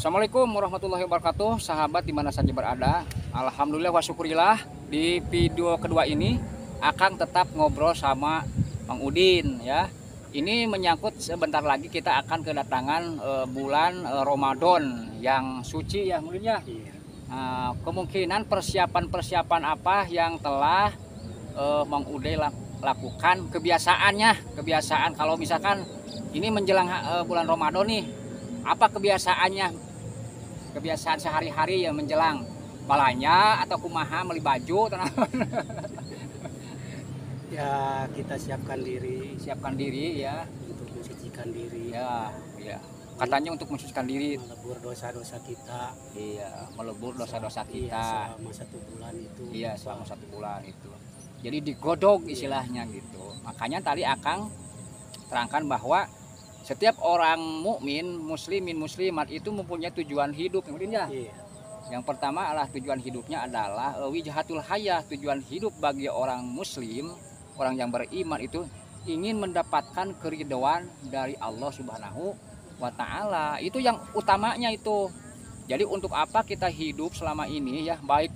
Assalamualaikum warahmatullahi wabarakatuh, sahabat dimana saja berada. Alhamdulillah wa syukurillah, di video kedua ini Akang tetap ngobrol sama Mang Udin ya. Ini menyangkut sebentar lagi kita akan kedatangan bulan Ramadan yang suci ya mungkin ya. Kemungkinan persiapan-persiapan apa yang telah Mang Udin lakukan, kebiasaan kalau misalkan ini menjelang bulan Ramadan nih, apa kebiasaan sehari-hari yang menjelang balanya atau kumaha beli baju Ya, kita siapkan diri ya untuk mensucikan diri, ya katanya untuk mensucikan diri, melebur dosa-dosa kita. iya, melebur dosa-dosa kita, Iya, selama 1 bulan itu. iya, selama 1 bulan itu, jadi digodok istilahnya gitu. Makanya tadi Akang terangkan bahwa setiap orang mukmin, muslimin, muslimat itu mempunyai tujuan hidup, kemudian ya. Iya. Yang pertama adalah tujuan hidupnya adalah wijahatul hayah, tujuan hidup bagi orang muslim, orang yang beriman itu ingin mendapatkan keridhaan dari Allah Subhanahu wa taala. Itu yang utamanya itu. Jadi untuk apa kita hidup selama ini ya, baik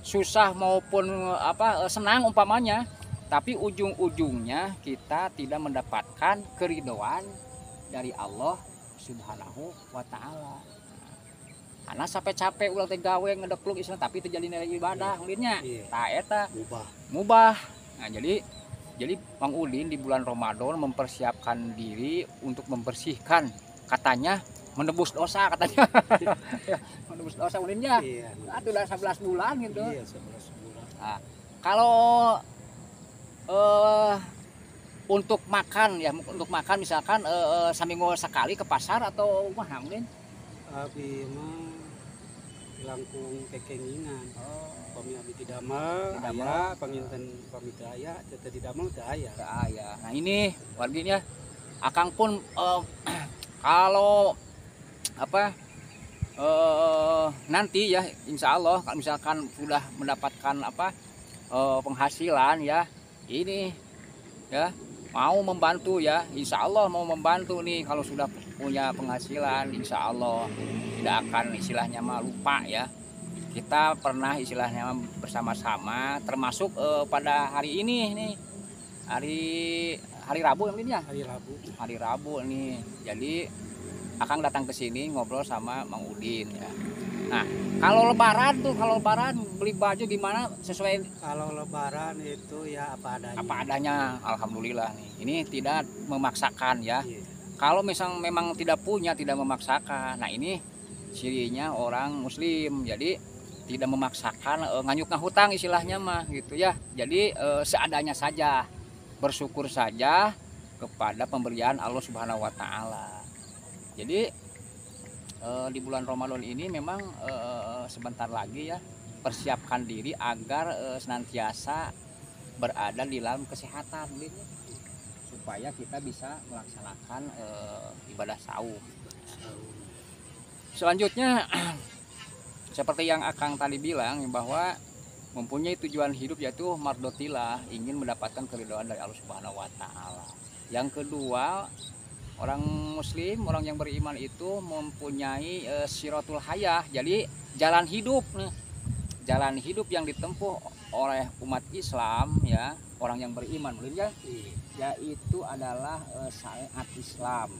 susah maupun senang umpamanya, tapi ujung-ujungnya kita tidak mendapatkan keridhaan dari Allah Subhanahu wa taala. Karena capek-capek ulah teh gawe ngedekluk istilah tapi itu jadi nilai ibadah ulitnya. Tah eta mubah. Nah, jadi Mang Udin di bulan Ramadan mempersiapkan diri untuk membersihkan, katanya menebus dosa katanya. Menebus dosa ulitnya. Aduh udah 11 bulan gitu. Iya, 11 bulan. Nah, kalau untuk makan misalkan seminggu sekali ke pasar atau mah mungkin Abi mah langkung kekengingan. Pami abi tidak mah aya panginten pami teu aya, teu tidak mah teu aya. Nah ini warginya Akang pun kalau nanti ya insya Allah kalau misalkan sudah mendapatkan penghasilan ya, ini ya mau membantu ya, insya Allah mau membantu nih. Kalau sudah punya penghasilan insya Allah tidak akan istilahnya mah lupa ya. Kita pernah istilahnya bersama-sama, termasuk pada hari ini nih, hari Rabu yang ini ya, hari Rabu nih. Jadi Akang datang ke sini ngobrol sama Mang Udin ya. Nah, kalau lebaran beli baju gimana sesuai? Kalau lebaran itu ya apa adanya. Apa adanya, alhamdulillah nih. Ini tidak memaksakan ya. Kalau memang tidak punya, tidak memaksakan. Nah, ini cirinya orang muslim. Jadi tidak memaksakan, nganyuk ngahutang istilahnya mah gitu ya. Jadi seadanya saja. Bersyukur saja kepada pemberian Allah Subhanahu wa taala. Jadi di bulan Ramadan ini memang sebentar lagi ya, persiapkan diri agar senantiasa berada di dalam kesehatan gitu, supaya kita bisa melaksanakan ibadah saum. Selanjutnya seperti yang Akang tadi bilang bahwa mempunyai tujuan hidup yaitu mardotillah, ingin mendapatkan keridhaan dari Allah Subhanahu wa taala. Yang kedua, orang muslim, orang yang beriman itu mempunyai siratul hayah, jadi jalan hidup nih. Jalan hidup yang ditempuh oleh umat Islam ya, orang yang beriman ya, yaitu adalah syariat Islam.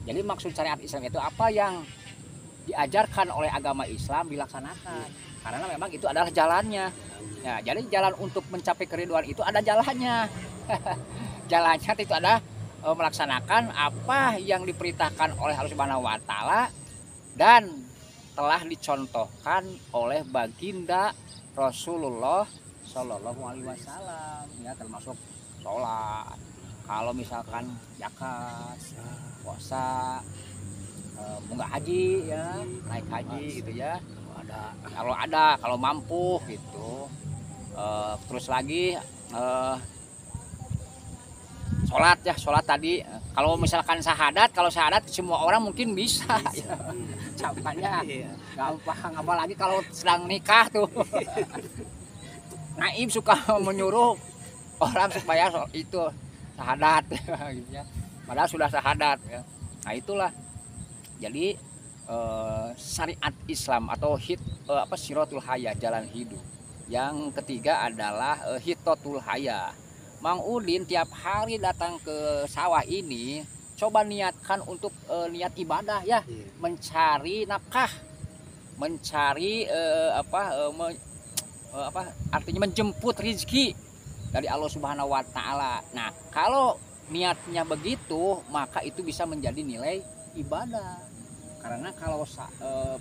Jadi maksud syariat Islam itu apa yang diajarkan oleh agama Islam dilaksanakan, karena memang itu adalah jalannya. Ya, jadi jalan untuk mencapai keridhaan itu ada jalannya. Jalannya itu ada melaksanakan apa yang diperintahkan oleh Allah Subhanahu wa taala dan telah dicontohkan oleh baginda Rasulullah Shallallahu alaihi wasallam ya, termasuk sholat, kalau misalkan zakat, puasa, munggah haji ya, naik haji gitu ya, kalau mampu gitu. Terus lagi sholat tadi, kalau misalkan syahadat semua orang mungkin bisa ya. Campanya gampang, apalagi kalau sedang nikah tuh. Naib suka menyuruh orang supaya itu syahadat gitu ya. Padahal sudah syahadat ya. Nah itulah, jadi syariat Islam atau Siratul Haya, jalan hidup. Yang ketiga adalah Hitotul Haya. Mang Udin tiap hari datang ke sawah ini coba niatkan untuk niat ibadah ya, Iya. mencari nafkah, mencari artinya menjemput rezeki dari Allah Subhanahu wa taala. Nah, kalau niatnya begitu, maka itu bisa menjadi nilai ibadah. Karena kalau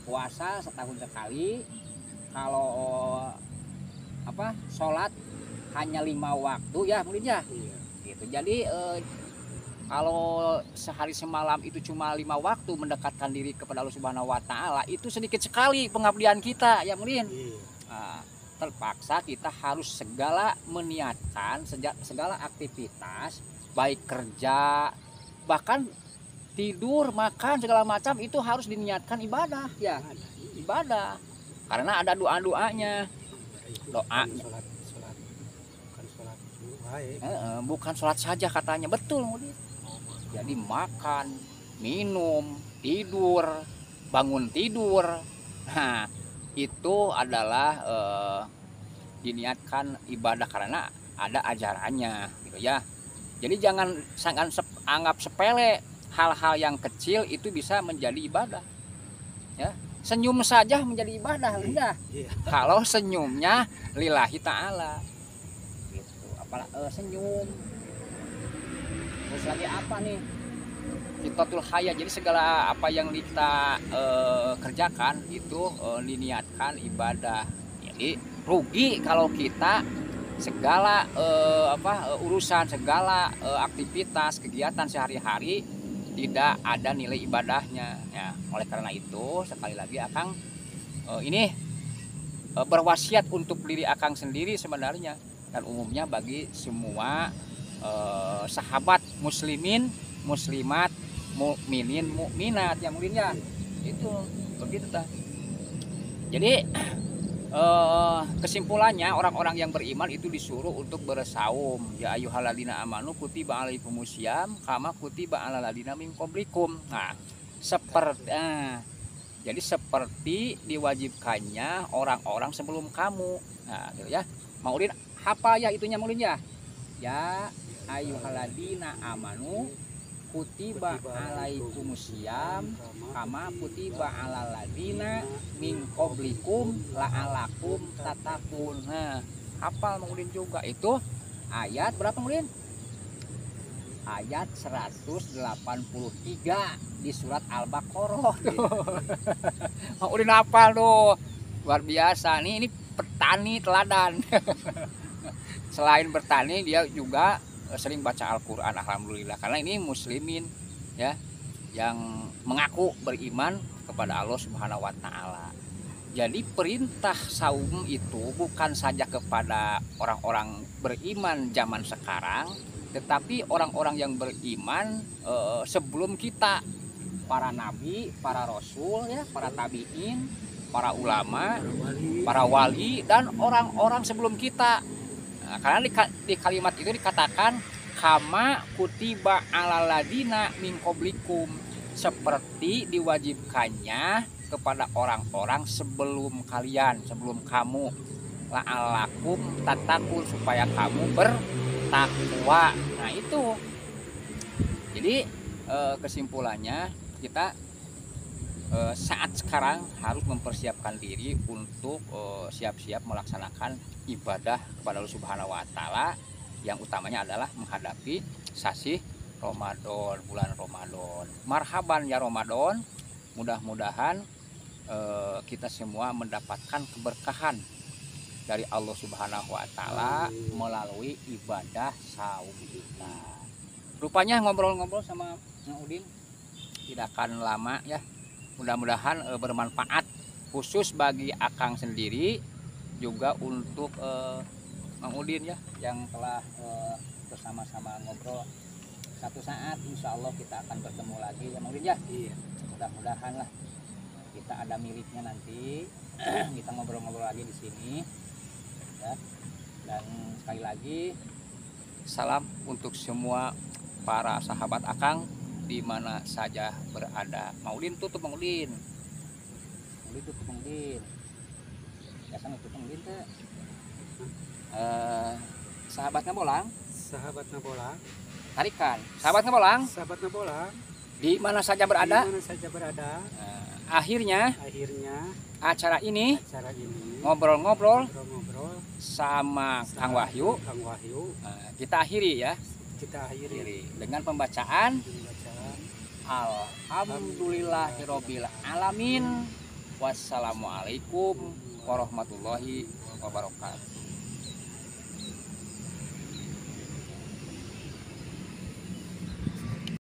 puasa setahun sekali, kalau sholat hanya 5 waktu ya mungkin ya. Iya. Gitu. Jadi kalau sehari semalam itu cuma 5 waktu mendekatkan diri kepada Allah Subhanahu wa taala, itu sedikit sekali pengabdian kita ya mungkin. Iya. Nah, terpaksa kita harus meniatkan segala aktivitas, baik kerja, bahkan tidur, makan, segala macam itu harus diniatkan ibadah ya, ibadah. Karena ada doa-doanya. Doanya. Bukan sholat saja katanya, betul. Jadi makan, minum, tidur, bangun tidur. Nah, itu adalah diniatkan ibadah karena ada ajarannya gitu ya. Jadi jangan anggap sepele hal-hal yang kecil itu bisa menjadi ibadah. Ya, senyum saja menjadi ibadah, ya. Kalau senyumnya lillahi ta'ala. Gitu. Senyum. Terus lagi apa nih? Hitotul Haya. Jadi segala apa yang kita kerjakan itu diniatkan ibadah. Jadi rugi kalau kita segala urusan, segala aktivitas, kegiatan sehari-hari tidak ada nilai ibadahnya ya. Oleh karena itu sekali lagi Akang ini berwasiat untuk diri Akang sendiri sebenarnya, dan umumnya bagi semua sahabat muslimin, muslimat, mukminin, mukminat yang mungkin ya. Itu begitu ta. Jadi kesimpulannya orang-orang yang beriman itu disuruh untuk bersaum. Ya ayyuhalladzina amanu kutiba alaikumusiyam kama kutiba alal ladzina min qablikum. Nah, jadi seperti diwajibkannya orang-orang sebelum kamu. Nah, gitu ya. Maulin hafal ya itunya Maulin ya. Ya ayyuhalladzina amanu kutiba alaikumusiyam kama kutiba alal ladzina min qablikum la'alakum tattaqun. Nah, hafal Maulin juga itu ayat berapa Maulin? Ayat 183 di surat Al-Baqarah tuh. Maulin hafal tuh. Luar biasa nih, ini petani teladan. Selain bertani dia juga sering baca Al-Quran, alhamdulillah, karena ini muslimin ya yang mengaku beriman kepada Allah Subhanahu wa taala. Jadi perintah saum itu bukan saja kepada orang-orang beriman zaman sekarang, tetapi orang-orang yang beriman sebelum kita, para nabi, para rasul ya, para tabiin, para ulama, para wali, dan orang-orang sebelum kita. Nah, karena di kalimat itu dikatakan kama kutiba alal ladina min qablikum, seperti diwajibkannya kepada orang-orang sebelum kalian, sebelum kamu, la'alakum tattaqun, supaya kamu bertakwa. Nah itu. Jadi kesimpulannya kita saat sekarang harus mempersiapkan diri untuk siap-siap melaksanakan ibadah kepada Allah Subhanahu wa taala, yang utamanya adalah menghadapi sasi Ramadan, bulan Ramadan. Marhaban ya Ramadan. Mudah-mudahan kita semua mendapatkan keberkahan dari Allah Subhanahu wa taala melalui ibadah saum kita. Rupanya ngobrol-ngobrol sama Mang Udin tidak akan lama ya. Mudah-mudahan bermanfaat khusus bagi Akang sendiri, juga untuk Mang Udin ya yang telah bersama-sama ngobrol. Satu saat insya Allah kita akan bertemu lagi ya Mang Udin ya. Iya. Mudah-mudahan lah kita ada miliknya nanti. Kita ngobrol-ngobrol lagi di sini ya. Dan sekali lagi salam untuk semua para sahabat Akang di mana saja berada. Maulin tutup Maulin. Maulin tutup Maulin. Biasa tutup Maulin teh. Sahabatnya bolang, Sahabatna bolang, tarikan. Sahabatnya bolang, sahabatna bolang, di mana saja berada. di mana saja berada. Akhirnya Akhirnya acara ini acara ini ngobrol-ngobrol ngobrol-ngobrol sama Kang Wahyu. Kang Wahyu Kita akhiri ya. kita akhiri Dengan pembacaan bacaan. Alhamdulillahirobbil alamin. Wassalamualaikum warahmatullahi wabarakatuh.